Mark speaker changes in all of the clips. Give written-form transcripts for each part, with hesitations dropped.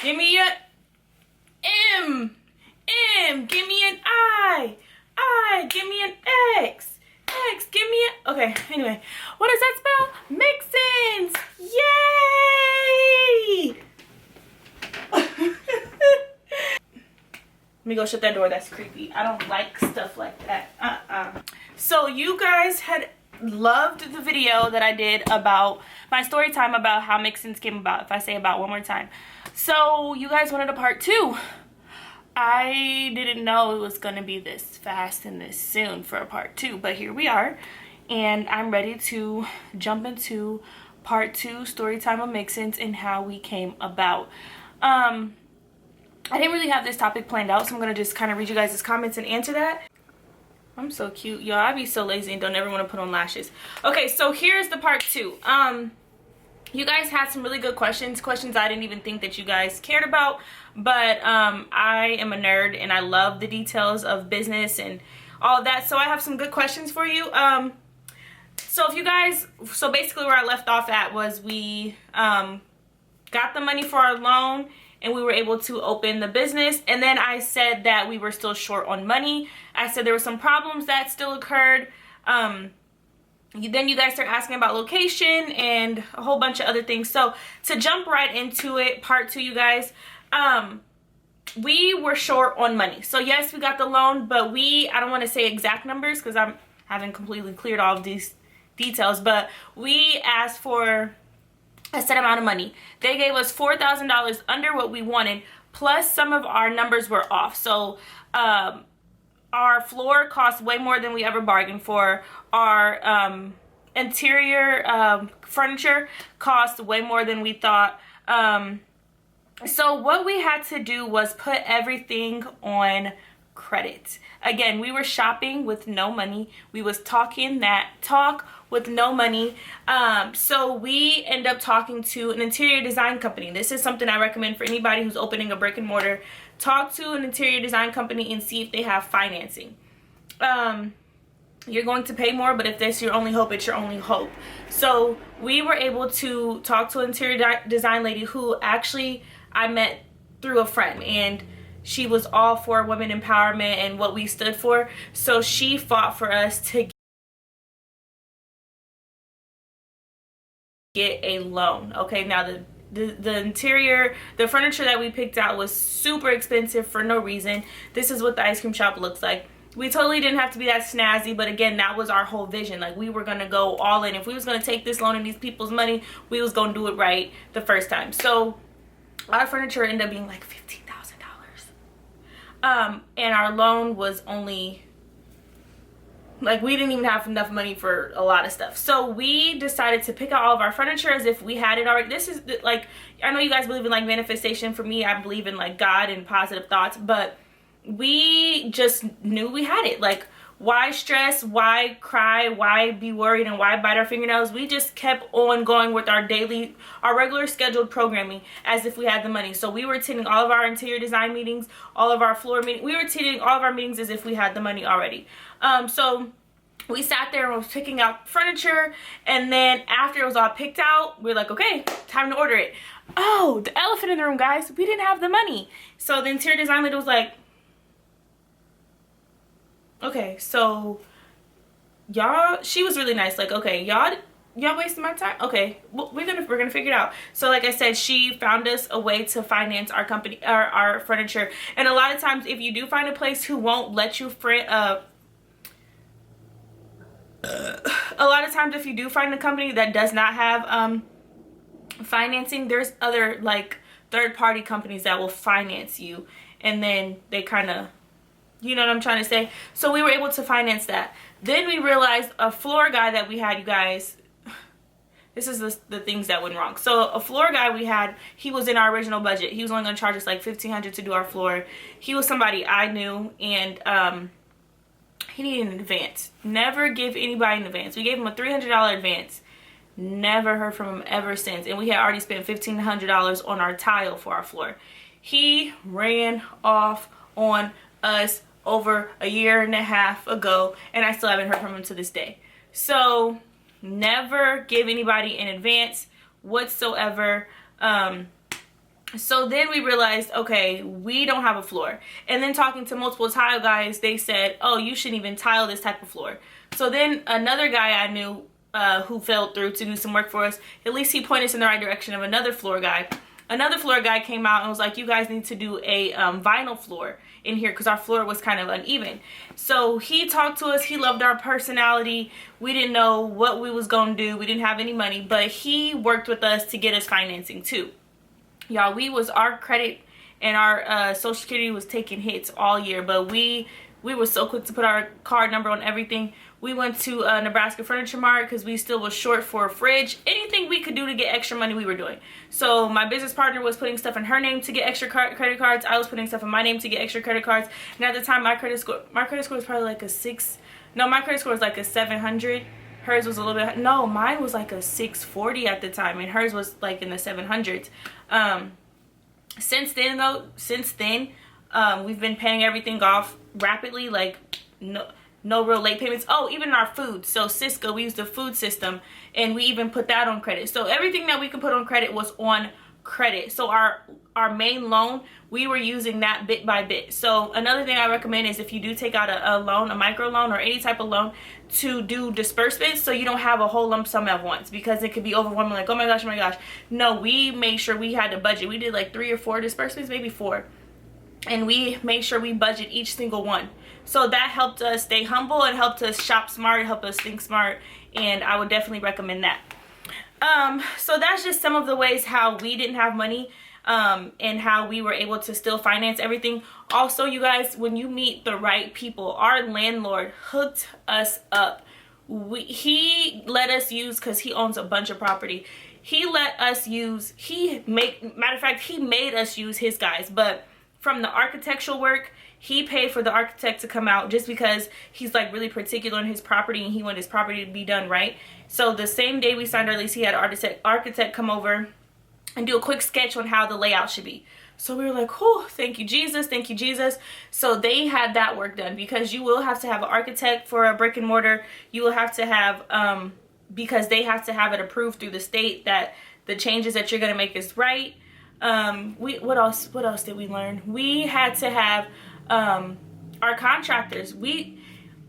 Speaker 1: Give me a M. M. Give me an I. I. Give me an X. X. Give me a... Okay, anyway. What does that spell? Mixins. Yay! Let me go shut that door. That's creepy. I don't like stuff like that. So you guys had loved the video that I did about my story time about how Mixins came about. If I say about one more time. So you guys wanted a part 2. I didn't know it was going to be this fast and this soon for a part 2. But here we are. And I'm ready to jump into part 2 story time of Mixins and how we came about. I didn't really have this topic planned out, so I'm going to just kind of read you guys' comments and answer that. I'm so cute. Y'all, I be so lazy and don't ever want to put on lashes. Okay, so here's the part 2. You guys had some really good questions I didn't even think that you guys cared about, but I am a nerd and I love the details of business and all of that, so I have some good questions for you. So basically where I left off at was we got the money for our loan and we were able to open the business, and then I said that we were still short on money. I said there were some problems that still occurred. Then you guys start asking about location and a whole bunch of other things. So to jump right into it, part 2, you guys, we were short on money. So yes, we got the loan, but I don't want to say exact numbers because I haven't completely cleared all of these details, but we asked for a set amount of money. They gave us $4,000 under what we wanted, plus some of our numbers were off. So our floor cost way more than we ever bargained for. Our interior furniture cost way more than we thought. So what we had to do was put everything on credit. Again, we were shopping with no money. We was talking that talk with no money. So we end up talking to an interior design company. This is something I recommend for anybody who's opening a brick and mortar. Talk to an interior design company and see if they have financing. You're going to pay more, but if that's your only hope, it's your only hope. So we were able to talk to an interior design lady who actually I met through a friend, and she was all for women empowerment and what we stood for. So she fought for us to get a loan. Okay, now the interior, the furniture that we picked out was super expensive for no reason. This is what the ice cream shop looks like. We totally didn't have to be that snazzy, but again, that was our whole vision. Like, we were gonna go all in. If we was gonna take this loan and these people's money, we was gonna do it right the first time. So our furniture ended up being like $15,000. And our loan was only, like, we didn't even have enough money for a lot of stuff. So we decided to pick out all of our furniture as if we had it already. This is like, I know you guys believe in like manifestation. For me, I believe in like God and positive thoughts, but we just knew we had it. Like, why stress, why cry, why be worried, and why bite our fingernails? We just kept on going with our regular scheduled programming as if we had the money. So we were attending all of our interior design meetings, all of our floor meetings. We were attending all of our meetings as if we had the money already. So we sat there and was picking out furniture, and then after it was all picked out, we were like, okay, time to order it. Oh, the elephant in the room, guys, we didn't have the money. So the interior design lady was like, okay, so y'all, she was really nice. Like, okay, y'all wasting my time. Okay, well, we're gonna figure it out. So like I said, she found us a way to finance our company, our furniture. And a lot of times, if you do find a place who won't let you a lot of times if you do find a company that does not have financing, there's other like third-party companies that will finance you, and then they kind of, you know what I'm trying to say? So we were able to finance that. Then we realized a floor guy that we had, you guys, this is the things that went wrong. So a floor guy we had, he was in our original budget. He was only going to charge us like $1,500 to do our floor. He was somebody I knew, and he needed an advance. Never give anybody an advance. We gave him a $300 advance. Never heard from him ever since. And we had already spent $1,500 on our tile for our floor. He ran off on us over a year and a half ago, and I still haven't heard from him to this day. So never give anybody an advance whatsoever. So then we realized, okay, we don't have a floor. And then talking to multiple tile guys, they said, oh, you shouldn't even tile this type of floor. So then another guy I knew who fell through to do some work for us, at least he pointed us in the right direction of another floor guy. Another floor guy came out and was like, you guys need to do a vinyl floor in here because our floor was kind of uneven. So he talked to us. He loved our personality. We didn't know what we was going to do. We didn't have any money, but he worked with us to get us financing too. Y'all, our credit and our social security was taking hits all year, but we were so quick to put our card number on everything. We went to Nebraska Furniture Mart because we still was short for a fridge. Anything we could do to get extra money, we were doing. So my business partner was putting stuff in her name to get extra credit cards. I was putting stuff in my name to get extra credit cards. And at the time, my credit score was probably like a 6. No, my credit score was like a 700. Hers was a little bit, no, mine was like a 640 at the time, and hers was like in the 700s. Since then, we've been paying everything off rapidly, like no real late payments. Oh, even our food. So Cisco, we use the food system, and we even put that on credit. So everything that we could put on credit was on credit. So our main loan, we were using that bit by bit. So another thing I recommend is if you do take out a loan, a micro loan or any type of loan, to do disbursements so you don't have a whole lump sum at once, because it could be overwhelming, like, oh my gosh. No, we made sure we had a budget. We did like 3 or 4 disbursements, maybe 4. And we made sure we budget each single one. So that helped us stay humble and helped us shop smart, helped us think smart, and I would definitely recommend that. So that's just some of the ways how we didn't have money and how we were able to still finance everything. Also, you guys, when you meet the right people, our landlord hooked us up. He let us use, because he owns a bunch of property, he let us use, matter of fact, he made us use his guys. But from the architectural work, he paid for the architect to come out just because he's like really particular on his property and he wanted his property to be done right. So the same day we signed our lease, he had an architect come over and do a quick sketch on how the layout should be. So we were like, oh, thank you, Jesus. Thank you, Jesus. So they had that work done, because you will have to have an architect for a brick and mortar. You will have to have, because they have to have it approved through the state that the changes that you're going to make is right. What else did we learn? We had to have our contractors.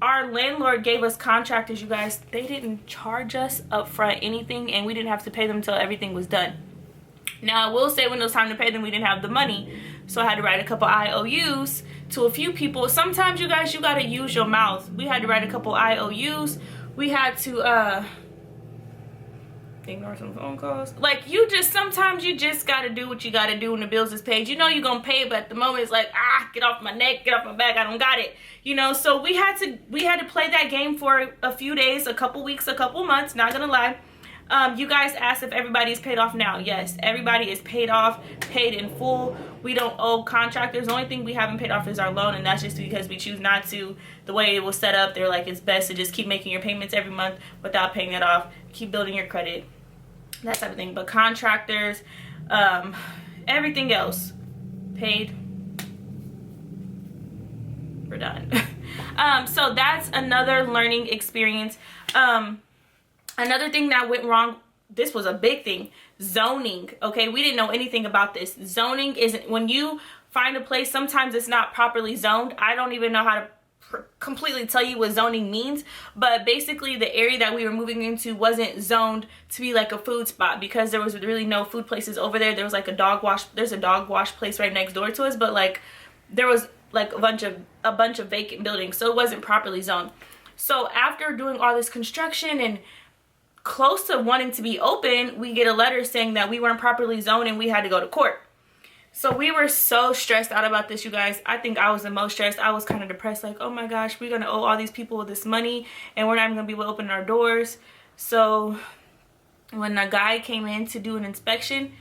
Speaker 1: Our landlord gave us contractors, you guys. They didn't charge us up front anything, and we didn't have to pay them until everything was done. Now, I will say when it was time to pay them, we didn't have the money, so I had to write a couple IOUs to a few people. Sometimes, you guys, you gotta use your mouth. We had to write a couple IOUs. We had to ignore some phone calls. Like, sometimes you just gotta do what you gotta do when the bills is paid. You know you're gonna pay it, but at the moment it's like, get off my neck, get off my back, I don't got it. You know, so we had to play that game for a few days, a couple weeks, a couple months, not gonna lie. You guys asked if everybody is paid off now. Yes, everybody is paid off, paid in full. We don't owe contractors. The only thing we haven't paid off is our loan, and that's just because we choose not to. The way it was set up, they're like, it's best to just keep making your payments every month without paying it off. Keep building your credit, that type of thing. But contractors, everything else, paid. We're done. So that's another learning experience. Another thing that went wrong, this was a big thing, zoning. Okay, we didn't know anything about this. Zoning isn't, when you find a place, sometimes it's not properly zoned. I don't even know how to completely tell you what zoning means, but basically the area that we were moving into wasn't zoned to be like a food spot, because there was really no food places over there. There was like a dog wash, there's a dog wash place right next door to us, but like there was like a bunch of vacant buildings, so it wasn't properly zoned. So after doing all this construction and close to wanting to be open, we get a letter saying that we weren't properly zoned and we had to go to court. So we were so stressed out about this, you guys. I think I was the most stressed. I was kind of depressed, like, oh my gosh, we're gonna owe all these people this money and we're not even gonna be able to open our doors. So when the guy came in to do an inspection,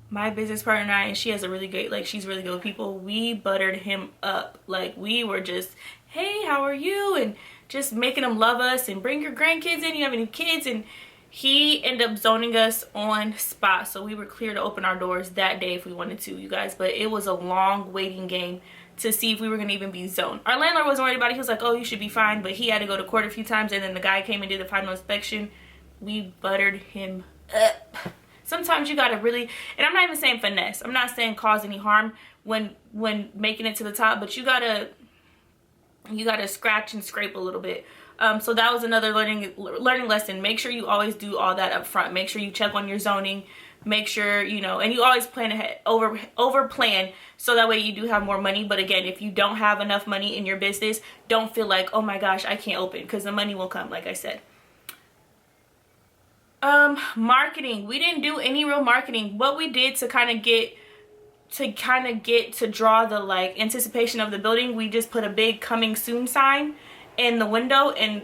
Speaker 1: my business partner and I, and she has a really great, like, she's really good with people, we buttered him up. Like, we were just, hey, how are you? And just making him love us and bring your grandkids in, you have any kids? And he ended up zoning us on spot, so we were clear to open our doors that day if we wanted to, you guys. But it was a long waiting game to see if we were going to even be zoned. Our landlord wasn't worried about it. He was like, oh, you should be fine, but he had to go to court a few times, and then the guy came and did the final inspection. We buttered him up. Sometimes you gotta really, and I'm not even saying finesse, I'm not saying cause any harm when making it to the top, but you gotta scratch and scrape a little bit. So that was another learning lesson. Make sure you always do all that up front. Make sure you check on your zoning. Make sure, you know, and you always plan ahead, over plan, so that way you do have more money. But again, if you don't have enough money in your business, don't feel like, oh my gosh, I can't open, because the money will come, like I said. Marketing. We didn't do any real marketing. What we did to kind of get to draw the like anticipation of the building, we just put a big coming soon sign in the window, and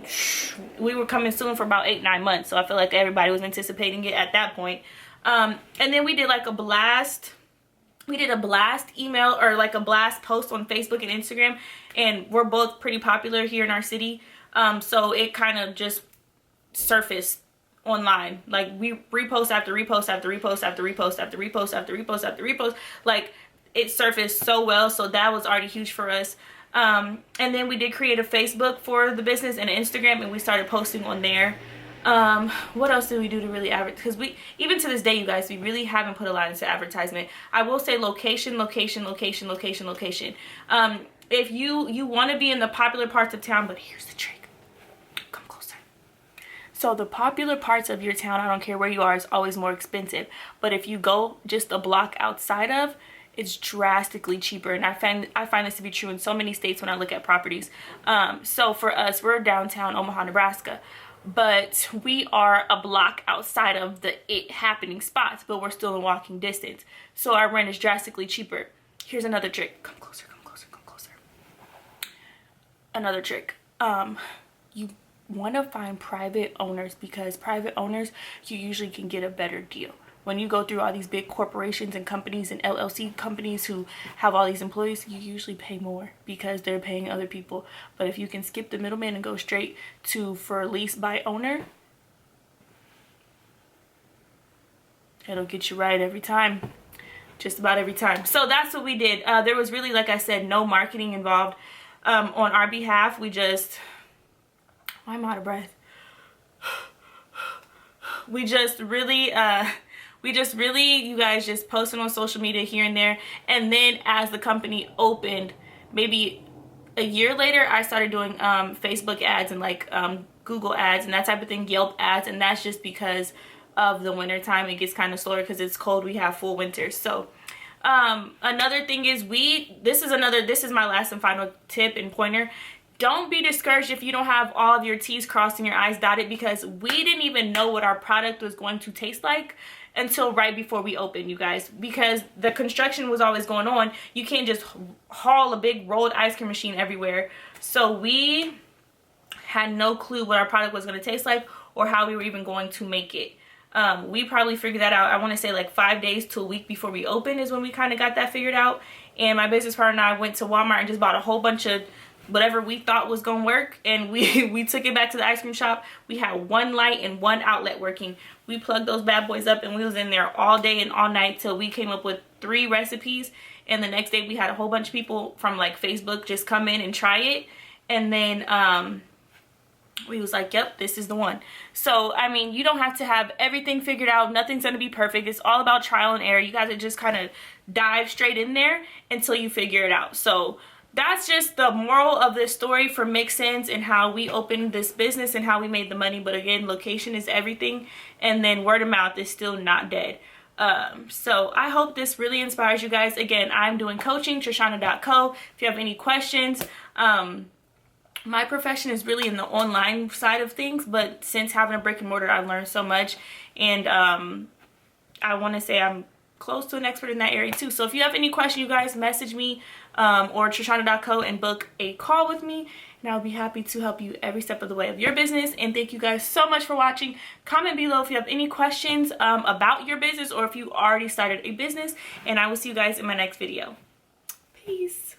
Speaker 1: we were coming soon for about 8-9 months, so I feel like everybody was anticipating it at that point. And then we did like a blast email, or like a blast post on Facebook and Instagram, and we're both pretty popular here in our city, so it kind of just surfaced online. Like we repost after repost after repost after repost after repost after repost after repost, like it surfaced so well, so that was already huge for us. And then we did create a Facebook for the business and Instagram, and we started posting on there. What else did we do to really advertise? Because we, even to this day, you guys, we really haven't put a lot into advertisement. I will say location. If you want to be in the popular parts of town, but here's the trick. Come closer. So the popular parts of your town, I don't care where you are, is always more expensive. But if you go just a block outside of, it's drastically cheaper, and I find this to be true in so many states when I look at properties. So for us, we're downtown Omaha, Nebraska, but we are a block outside of the it happening spots, but we're still in walking distance, so our rent is drastically cheaper. Here's another trick. Come closer. Another trick. You want to find private owners, because private owners, you usually can get a better deal. When you go through all these big corporations and companies and LLC companies who have all these employees, you usually pay more because they're paying other people. But if you can skip the middleman and go straight to for lease by owner, it'll get you right every time. Just about every time. So that's what we did. There was really, like I said, no marketing involved on our behalf. We just, I'm out of breath. We just really, you guys, just posted on social media here and there. And then as the company opened, maybe a year later, I started doing Facebook ads and like Google ads and that type of thing, Yelp ads. And that's just because of the winter time. It gets kind of slower because it's cold. We have full winter. So another thing is this is my last and final tip and pointer. Don't be discouraged if you don't have all of your T's crossed and your I's dotted, because we didn't even know what our product was going to taste like until right before we opened, you guys, because the construction was always going on. You can't just haul a big rolled ice cream machine everywhere. So we had no clue what our product was going to taste like or how we were even going to make it. We probably figured that out, I want to say like 5 days to a week before we opened is when we kind of got that figured out. And my business partner and I went to Walmart and just bought a whole bunch of whatever we thought was gonna work, and we took it back to the ice cream shop. We had one light and one outlet working. We plugged those bad boys up, and we was in there all day and all night till we came up with 3 recipes. And the next day we had a whole bunch of people from like Facebook just come in and try it, and then we was like, yep, this is the one. So I mean, you don't have to have everything figured out. Nothing's gonna be perfect. It's all about trial and error. You guys just kind of dive straight in there until you figure it out. So that's just the moral of this story for Mixins and how we opened this business and how we made the money. But again, location is everything, and then word of mouth is still not dead. So I hope this really inspires you guys. Again, I'm doing coaching, Trishana.co. If you have any questions, my profession is really in the online side of things, but since having a brick and mortar, I've learned so much, and I want to say I'm close to an expert in that area too. So if you have any question, you guys message me or Trishana.co and book a call with me, and I'll be happy to help you every step of the way of your business. And thank you guys so much for watching. Comment below if you have any questions about your business or if you already started a business, and I will see you guys in my next video. Peace.